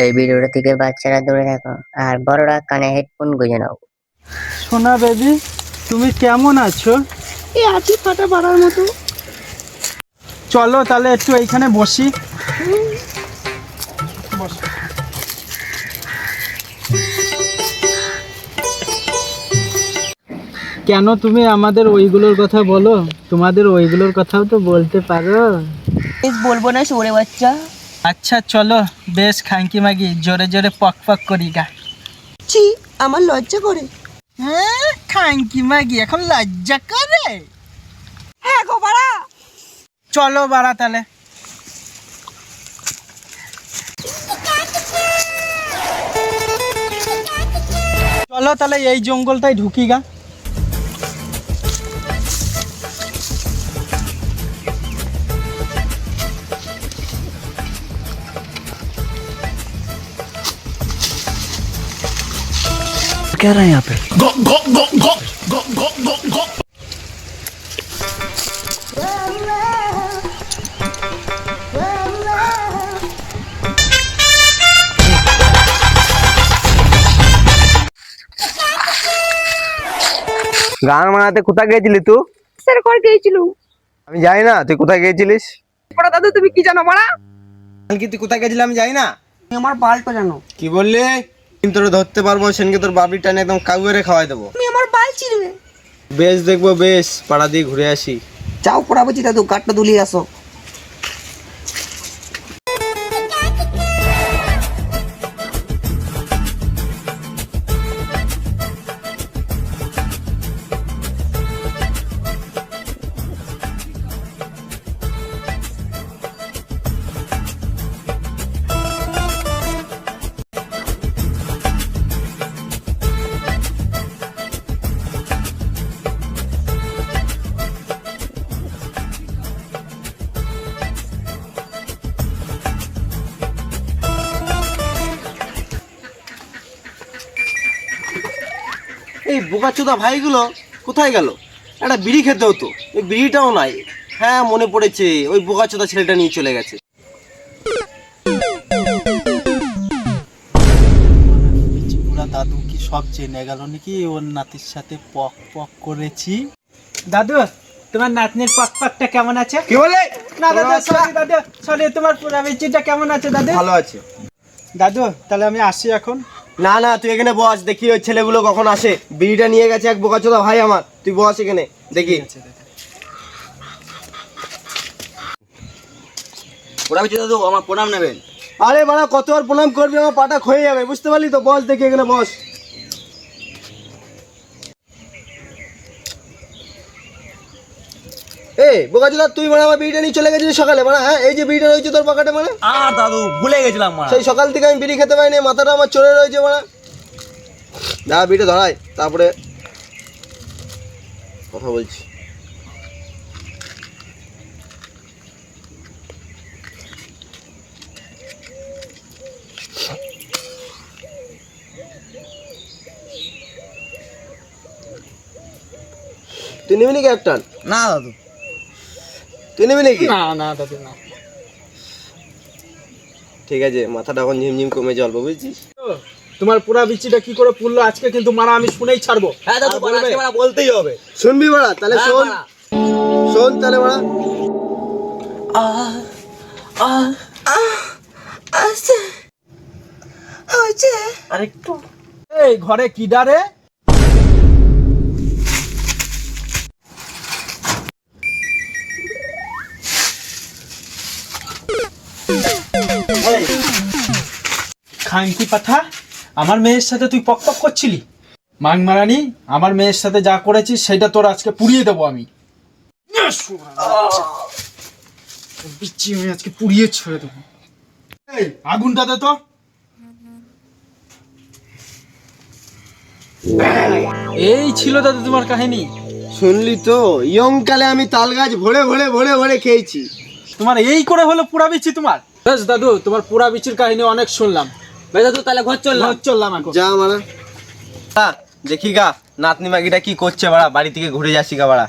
এই ভিডিওটা থেকে বাচ্চারা দূরে থাকো আর বড়রা কানে হেডফোন গুঁজে নাও। সোনা বেবি, তুমি কেমন আছো? এই আছি ফাটা পাড়ার মতো। চলো তাহলে একটু এইখানে বসি। বসো। কেন তুমি আমাদের ওইগুলোর কথা বলো? তোমাদের ওইগুলোর কথাও তো বলতে পারো। বলবো না সরে বাচ্চা। আচ্ছা চলো, বেশ খাঙ্কি মাগি জোরে জোরে পক পক করি গা। ছি, আমার লজ্জা করে। হ্যাঁ, খাঙ্কি মাগি এখন লজ্জা করে? হ্যাঁ গো বাড়া। চলো বাড়া তাহলে। চলো তাহলে এই জঙ্গলটাই ঢুকি গা। क्या रहा है यहाँ पे? गो गो गो गो गो गो गो गो। গান মানাতে কোথায় গিয়েছিলি তুই? স্যার কর গিয়েছিল। আমি জানি না তুই কোথায় গিয়েছিলিস। বড় দাদু তুমি কি জানো বাড়া? কি তুই কোথায় গেছিলি আমি জানি না। তুমি আমার বালটা জানো। কি বললি? আমি তোর ধরতে পারবো, সেনকে তোর বাবরি টানে একদম কাউরে খাওয়াই দেবো। তুমি আমার বাল চিরবে। বেশ দেখবো, বেশ পাড়া দিয়ে ঘুরে আসি। যাও পড়াবছি দাদু, কাঠটা দুলিয়ে আসো। এই বোকাচোদা ভাইগুলো কোথায় গেল? একটা বিড়ি খেতে হতো, এই বিড়িটাও নাই। হ্যাঁ মনে পড়েছে, ওই বোকাচোদা ছেলেটা নিয়ে চলে গেছে। দাদু কি সব জেনে গেল নাকি ওর নাতির সাথে পক পক করেছি? দাদু, তোমার নাতনির পক পকটা কেমন আছে? কি বলে? না দাদু সরি, দাদু সরি, তোমার পুরা বিচিটা কেমন আছে দাদু? ভালো আছে দাদু, তাহলে আমি আসি এখন। না না, তুই এখানে বস, দেখি ওই ছেলেগুলো কখন আসে। বিড়িটা নিয়ে গেছে এক বোকাচোদা ভাই আমার, তুই বস এখানে দেখি। দাদু আমার প্রণাম নেবেন। আরে বাড়া কতবার প্রণাম করবি, আমার পাটা ক্ষয়ে যাবে, বুঝতে পারলি তো? বস দেখি এখানে বস। এই বোকাচোদা, তুই মানে আমার বিড়িটা নিয়ে চলে গেছিস সকালে মানে? হ্যাঁ, এই যে বিড়িটা রয়েছে তোর পকেটে মানে? দাদু ভুলে গেছিলাম মা। সেই সকাল থেকে আমি বিড়ি খেতে পারিনি, মাথাটা আমার চড়ে রয়েছে মানে। দাঁড়া, বিড়িটা ধরাই তারপরে কথা বলছি। তুই নিবি নাকি এক টান? না দাদু। তুই নিবি নাকি? না না দাদু না। ঠিক আছে, মাথাটা এখন ঝিমঝিম কমে জল, বুঝছিস? তোমার পুরা বিচিটা কি করে পুরলো আজকে কিন্তু মারা আমি শুনেই ছাড়বো। হ্যাঁ দাদু, বলবে? আজকে মারা বলতেই হবে। শুনবি বাড়া? তাহলে হ্যাঁ, শোন বাড়া। শোন তাহলে বাড়া। আরেকটু। এই ঘরে কি ডারে? খাঙ্কি পাঠা, আমার মেয়ের সাথে তুই পক পক করছিলি? মাং মারানি, আমার মেয়ের সাথে যা করেছিস সেটা তোর আজকে পুড়িয়ে দেবো আমি। বিচ্ছি আমি আজকে পুড়িয়ে ছেড়ে দেবো। এই আগুনটা দে তো। এই ছিল দাদা তোমার কাহিনী। শুনলি তো, ইয়ং কালে আমি তাল গাছ ভরে ভরে ভরে ভরে খেয়েছি। তোমার এই করে হলো পুরা বিচি তোমার? বেশ দাদু, তোমার পুরা বিচির কাহিনী অনেক শুনলাম। বেশ দাদু, তাহলে ঘর চললাম এখন। যা মানে দেখি গা নাতনি মাগিটা কি করছে বাড়া, বাড়ি থেকে ঘুরে যাচ্ছি গা বাড়া।